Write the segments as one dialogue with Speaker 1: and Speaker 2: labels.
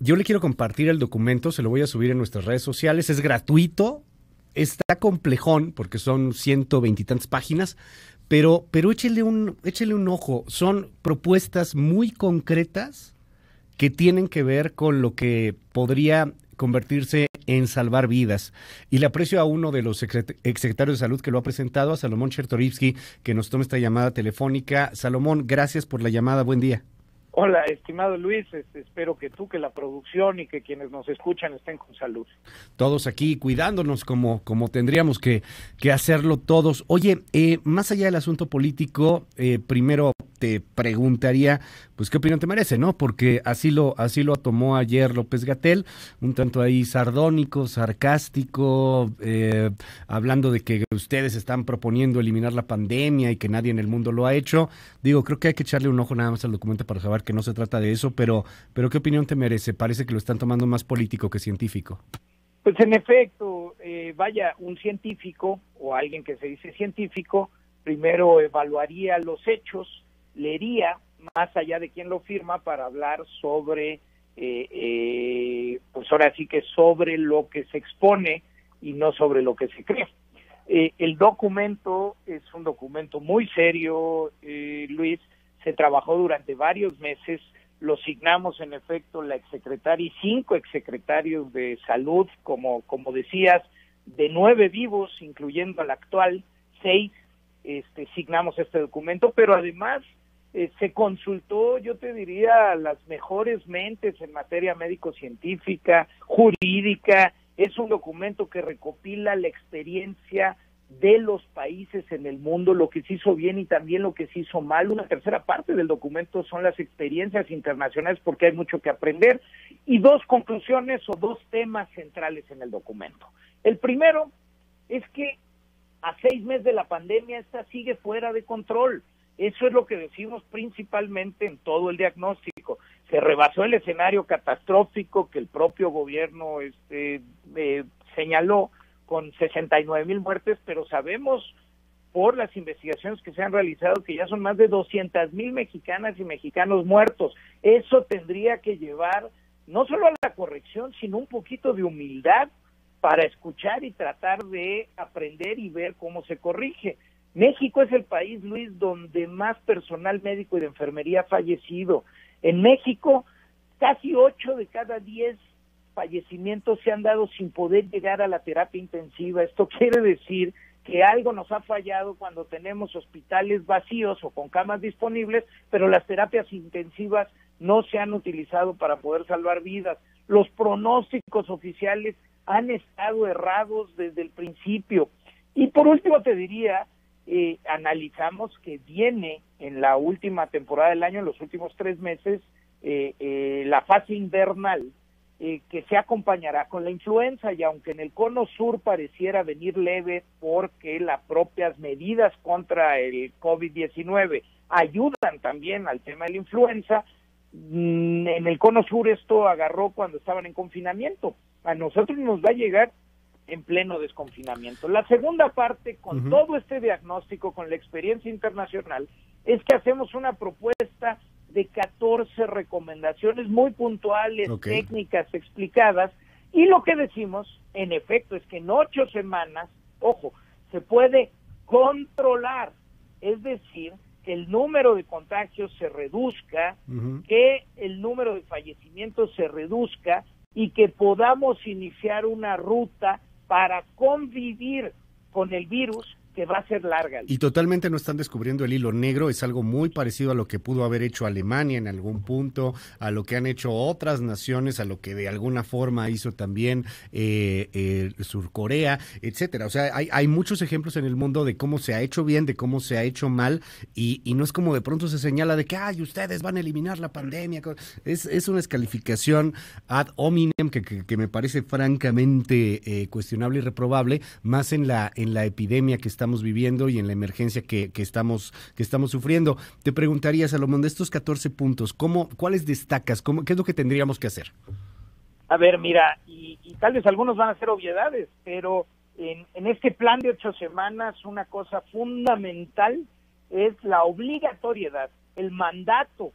Speaker 1: Yo le quiero compartir el documento, se lo voy a subir en nuestras redes sociales, es gratuito, está complejón porque son 120 y tantas páginas, pero échele un ojo, son propuestas muy concretas que tienen que ver con lo que podría convertirse en salvar vidas. Y le aprecio a uno de los exsecretarios de salud que lo ha presentado, a Salomón Chertorivsky, que nos toma esta llamada telefónica. Salomón, gracias por la llamada, buen día.
Speaker 2: Hola, estimado Luis, espero que tú, que la producción y que quienes nos escuchan estén con salud.
Speaker 1: Todos aquí cuidándonos como tendríamos que hacerlo todos. Oye, más allá del asunto político, primero te preguntaría, pues, ¿qué opinión te merece, no? Porque así lo tomó ayer López-Gatell, un tanto ahí sardónico, sarcástico, hablando de que ustedes están proponiendo eliminar la pandemia y que nadie en el mundo lo ha hecho. Digo, creo que hay que echarle un ojo nada más al documento para saber que no se trata de eso, pero ¿qué opinión te merece? Parece que lo están tomando más político que científico.
Speaker 2: Pues en efecto, vaya, un científico o alguien que se dice científico, primero evaluaría los hechos, leería más allá de quién lo firma para hablar sobre, pues ahora sí que sobre lo que se expone y no sobre lo que se cree. El documento es un documento muy serio, Luis, se trabajó durante varios meses, lo signamos en efecto la exsecretaria y 5 exsecretarios de salud, como decías, de 9 vivos, incluyendo al actual, 6, signamos este documento, pero además se consultó, yo te diría, a las mejores mentes en materia médico-científica, jurídica. Es un documento que recopila la experiencia de los países en el mundo, lo que se hizo bien y también lo que se hizo mal. Una tercera parte del documento son las experiencias internacionales porque hay mucho que aprender, y 2 conclusiones o 2 temas centrales en el documento. El primero es que a 6 meses de la pandemia esta sigue fuera de control. Eso es lo que decimos principalmente en todo el diagnóstico. Se rebasó el escenario catastrófico que el propio gobierno señaló, con 69,000 muertes, pero sabemos por las investigaciones que se han realizado que ya son más de 200,000 mexicanas y mexicanos muertos. Eso tendría que llevar no solo a la corrección, sino un poquito de humildad para escuchar y tratar de aprender y ver cómo se corrige. México es el país, Luis, donde más personal médico y de enfermería ha fallecido. En México, casi 8 de cada 10 fallecimientos se han dado sin poder llegar a la terapia intensiva. Esto quiere decir que algo nos ha fallado cuando tenemos hospitales vacíos o con camas disponibles, pero las terapias intensivas no se han utilizado para poder salvar vidas. Los pronósticos oficiales han estado errados desde el principio. Y por último te diría, analizamos que viene en la última temporada del año, en los últimos 3 meses, la fase invernal, que se acompañará con la influenza, y aunque en el cono sur pareciera venir leve porque las propias medidas contra el COVID-19 ayudan también al tema de la influenza, en el cono sur esto agarró cuando estaban en confinamiento. A nosotros nos va a llegar en pleno desconfinamiento. La segunda parte, con todo este diagnóstico, con la experiencia internacional, es que hacemos una propuesta de 14 recomendaciones muy puntuales, técnicas, explicadas, y lo que decimos, en efecto, es que en 8 semanas, ojo, se puede controlar, es decir, que el número de contagios se reduzca, que el número de fallecimientos se reduzca y que podamos iniciar una ruta para convivir con el virus, que va a ser larga.
Speaker 1: Y totalmente no están descubriendo el hilo negro, es algo muy parecido a lo que pudo haber hecho Alemania en algún punto, a lo que han hecho otras naciones, a lo que de alguna forma hizo también Surcorea, etcétera. O sea, hay muchos ejemplos en el mundo de cómo se ha hecho bien, de cómo se ha hecho mal, y no es como de pronto se señala de que ustedes van a eliminar la pandemia. Es una descalificación ad hominem que me parece francamente cuestionable y reprobable, más en la epidemia que estamos viviendo y en la emergencia que estamos sufriendo. Te preguntaría, Salomón, de estos 14 puntos, ¿cuáles destacas? ¿Qué es lo que tendríamos que hacer?
Speaker 2: A ver, mira, y tal vez algunos van a ser obviedades, pero en este plan de 8 semanas, una cosa fundamental es la obligatoriedad, el mandato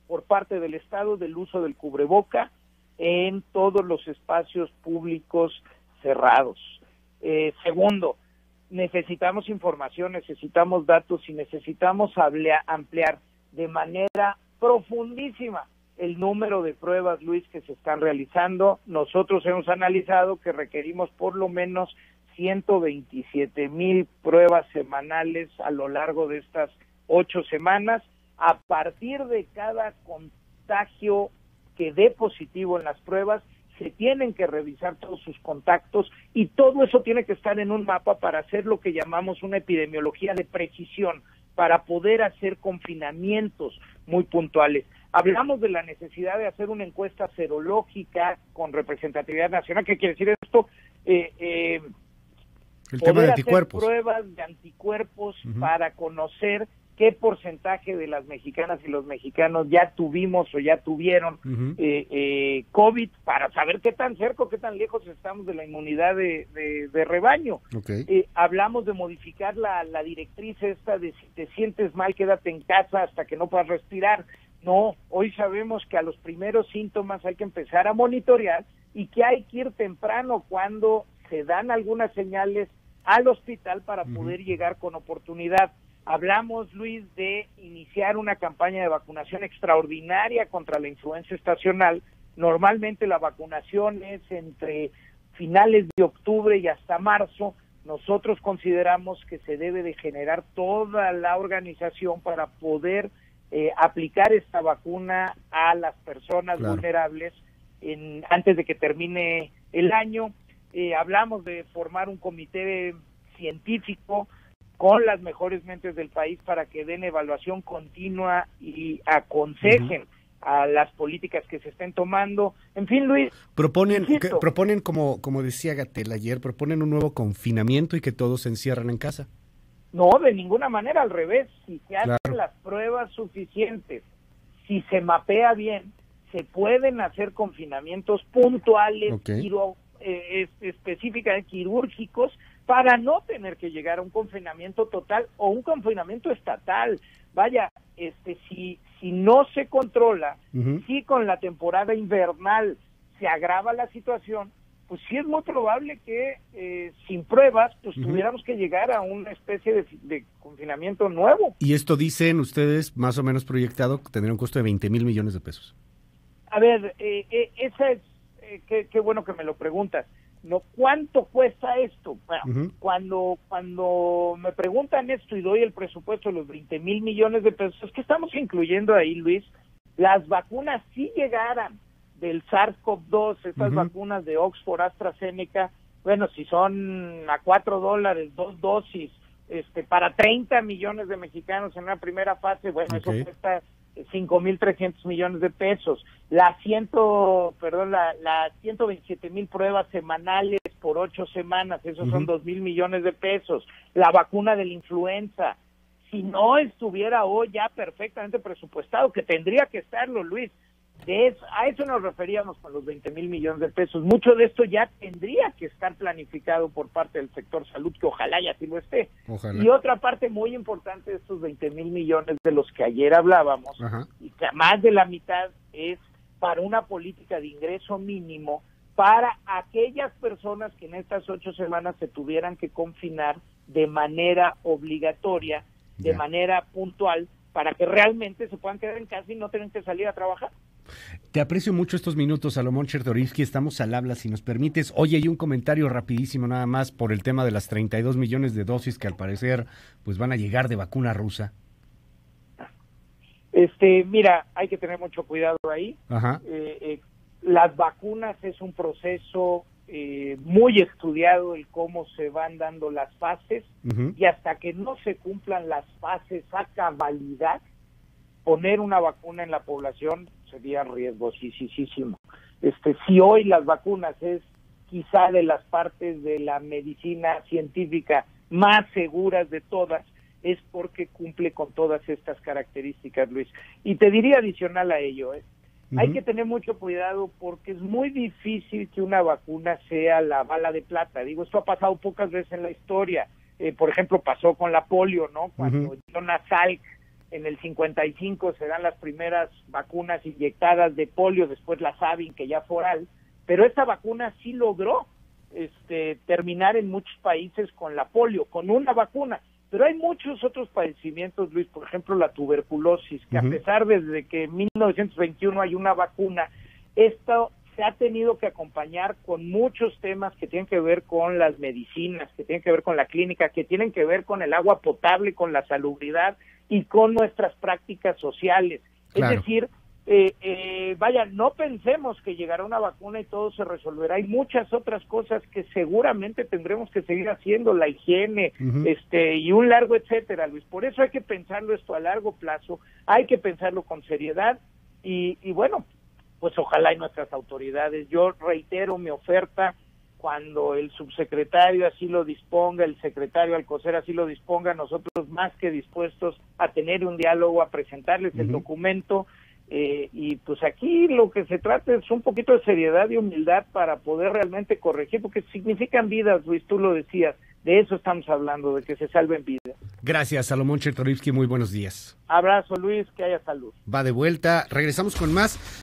Speaker 2: por parte del Estado del uso del cubreboca en todos los espacios públicos cerrados. Segundo, necesitamos información, necesitamos datos y necesitamos ampliar de manera profundísima el número de pruebas, Luis, que se están realizando. Nosotros hemos analizado que requerimos por lo menos 127,000 pruebas semanales a lo largo de estas 8 semanas. A partir de cada contagio que dé positivo en las pruebas, se tienen que revisar todos sus contactos y todo eso tiene que estar en un mapa para hacer lo que llamamos una epidemiología de precisión, para poder hacer confinamientos muy puntuales. Hablamos de la necesidad de hacer una encuesta serológica con representatividad nacional. ¿Qué quiere decir esto?
Speaker 1: El tema de anticuerpos.
Speaker 2: Hacer pruebas de anticuerpos para conocer qué porcentaje de las mexicanas y los mexicanos ya tuvimos o ya tuvieron COVID, para saber qué tan cerca o qué tan lejos estamos de la inmunidad de rebaño.
Speaker 1: Okay.
Speaker 2: Hablamos de modificar la directriz esta de si te sientes mal, quédate en casa hasta que no puedas respirar. No, hoy sabemos que a los primeros síntomas hay que empezar a monitorear y que hay que ir temprano cuando se dan algunas señales al hospital para poder llegar con oportunidad. Hablamos, Luis, de iniciar una campaña de vacunación extraordinaria contra la influenza estacional. Normalmente la vacunación es entre finales de octubre y hasta marzo. Nosotros consideramos que se debe de generar toda la organización para poder aplicar esta vacuna a las personas vulnerables antes de que termine el año. Hablamos de formar un comité científico con las mejores mentes del país para que den evaluación continua y aconsejen a las políticas que se estén tomando. En fin, Luis,
Speaker 1: proponen como decía Gatell ayer, proponen un nuevo confinamiento y que todos se encierran en casa.
Speaker 2: No, de ninguna manera, al revés. Si se hacen las pruebas suficientes, si se mapea bien, se pueden hacer confinamientos puntuales, específicamente quirúrgicos, para no tener que llegar a un confinamiento total o un confinamiento estatal. Vaya, si no se controla, si con la temporada invernal se agrava la situación, pues sí es muy probable que sin pruebas pues tuviéramos que llegar a una especie de confinamiento nuevo.
Speaker 1: Y esto dicen ustedes, más o menos proyectado, que tendría un costo de 20,000 millones de pesos.
Speaker 2: A ver, esa es, qué bueno que me lo preguntas. No, ¿cuánto cuesta esto? Bueno, cuando me preguntan esto y doy el presupuesto de los 20,000 millones de pesos, es que estamos incluyendo ahí, Luis, las vacunas si llegaran del SARS-CoV-2, estas vacunas de Oxford, AstraZeneca, bueno, si son a $4, 2 dosis, para 30 millones de mexicanos en una primera fase, bueno, eso cuesta 5,300 millones de pesos. Las 127,000 pruebas semanales por 8 semanas, esos son 2,000 millones de pesos. La vacuna de la influenza, si no estuviera hoy ya perfectamente presupuestado, que tendría que estarlo, Luis, a eso nos referíamos con los 20,000 millones de pesos. Mucho de esto ya tendría que estar planificado por parte del sector salud, que ojalá ya sí lo esté. Ojalá. Y otra parte muy importante de estos 20,000 millones de los que ayer hablábamos, y que más de la mitad es para una política de ingreso mínimo para aquellas personas que en estas 8 semanas se tuvieran que confinar de manera obligatoria, de manera puntual, para que realmente se puedan quedar en casa y no tengan que salir a trabajar.
Speaker 1: Te aprecio mucho estos minutos, Salomón Chertorivsky, estamos al habla, si nos permites. Oye, hay un comentario rapidísimo nada más por el tema de las 32 millones de dosis que al parecer pues van a llegar de vacuna rusa.
Speaker 2: Mira, hay que tener mucho cuidado ahí. Las vacunas es un proceso muy estudiado el cómo se van dando las fases, y hasta que no se cumplan las fases a cabalidad, poner una vacuna en la población sería riesgosísimo. Si hoy las vacunas es quizá de las partes de la medicina científica más seguras de todas, es porque cumple con todas estas características, Luis. Y te diría adicional a ello, hay que tener mucho cuidado porque es muy difícil que una vacuna sea la bala de plata. Digo, esto ha pasado pocas veces en la historia. Por ejemplo, pasó con la polio, ¿no? Cuando Jonas Salk en el 55 se dan las primeras vacunas inyectadas de polio, después la Sabin, que ya fue oral, pero esta vacuna sí logró terminar en muchos países con la polio, con una vacuna. Pero hay muchos otros padecimientos, Luis, por ejemplo la tuberculosis, que a pesar de que en 1921 hay una vacuna, esto se ha tenido que acompañar con muchos temas que tienen que ver con las medicinas, que tienen que ver con la clínica, que tienen que ver con el agua potable, con la salubridad y con nuestras prácticas sociales. Claro. Es decir, vaya, no pensemos que llegará una vacuna y todo se resolverá. Hay muchas otras cosas que seguramente tendremos que seguir haciendo, la higiene, y un largo etcétera, Luis. Por eso hay que pensarlo esto a largo plazo, hay que pensarlo con seriedad y bueno, pues ojalá y nuestras autoridades, yo reitero mi oferta, cuando el subsecretario así lo disponga, el secretario Alcocer así lo disponga, nosotros más que dispuestos a tener un diálogo, a presentarles el documento, y pues aquí lo que se trata es un poquito de seriedad y humildad para poder realmente corregir, porque significan vidas, Luis, tú lo decías, de eso estamos hablando, de que se salven vidas.
Speaker 1: Gracias, Salomón Chertorivsky, muy buenos días.
Speaker 2: Abrazo, Luis, que haya salud.
Speaker 1: Va de vuelta, regresamos con más.